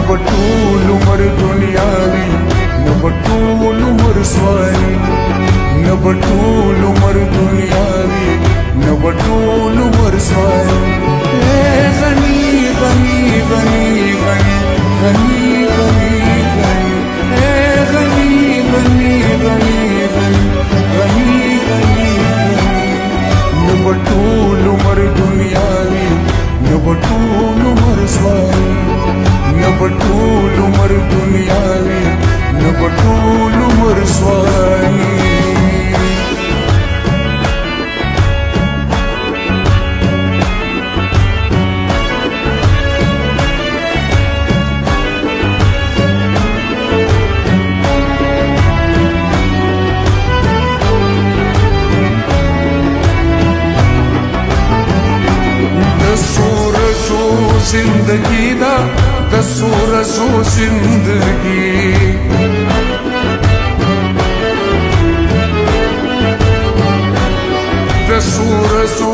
बटूल उमर दुनियावी न बटूल उमर स्वारी न बटूल उमर दुनियावी न बटूल उमर स्वारी गनी गनी गनी गनी गनी गनी गनी गनी गनी गनी गनी न बटूल उमर दुनियावी न बटूल उमर स्वारी न बटूल उमर दुनियावी न बटूल उमर स्वारी जिंदगी दा दसूर सो जिंदगी दसूर सो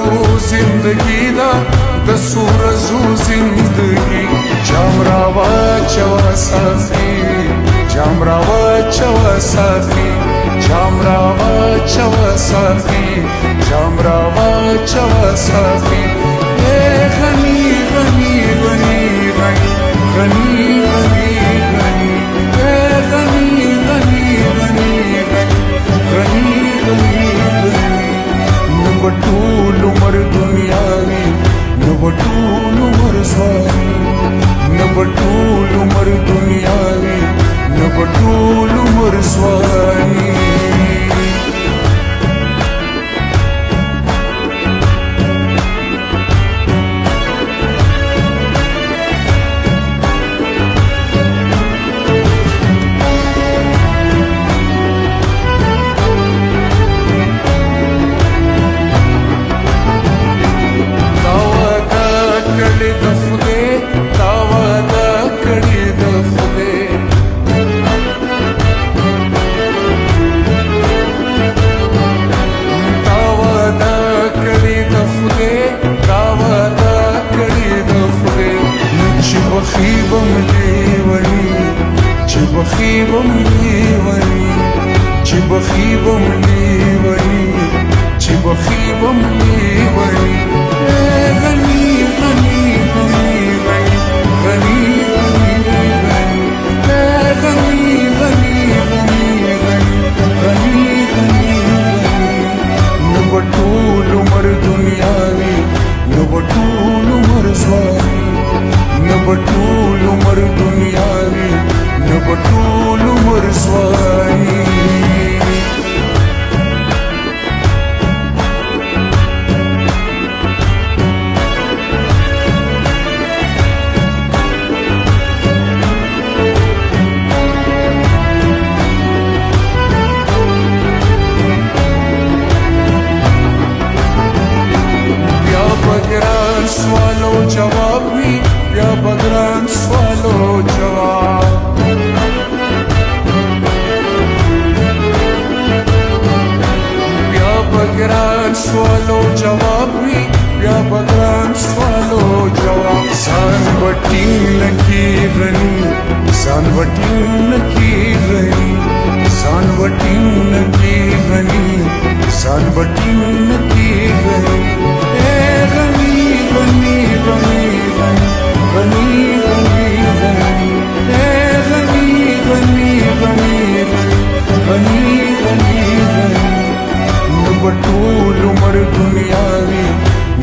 जिंदगी दा दसूर सो जिंदगी जामरावा चवा साफी जामरावा चवा साफी जामरावा चवा साफी जामरावा चवा साफी गनी गनी गनी गनी गनी गनी गनी गनी गनी गनी गनी न बटूल उमर दुनियावी न बटूल उमर स्वारी न बटूल उमर दुनियावी न बटूल उमर स्वारी بخيبم ليوني بخيبم ليوني بخيبم ليوني غني غني غني غني غني غني غني غني غني نبطول عمر دنياوي نبطول عمر स्वारी نبطول عمر دنياوي نبطول عمر स्वारी سوالو جواب وی یا بگران سوالو جواب یا بگران سوالو جواب وی یا بگران سوالو جواب سان وٹین نکی غنی سان وٹین نکی غنی سان وٹین نکی غنی سان وٹین نکی غنی غنی غنی غنی غنی غنی غنی غنی غنی غنی غنی غنی نبطول عمر دنیاوی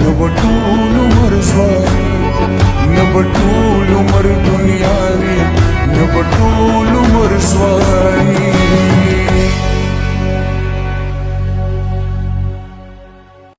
نبطول عمر स्वारी نبطول عمر دنیاوی نبطول عمر स्वारी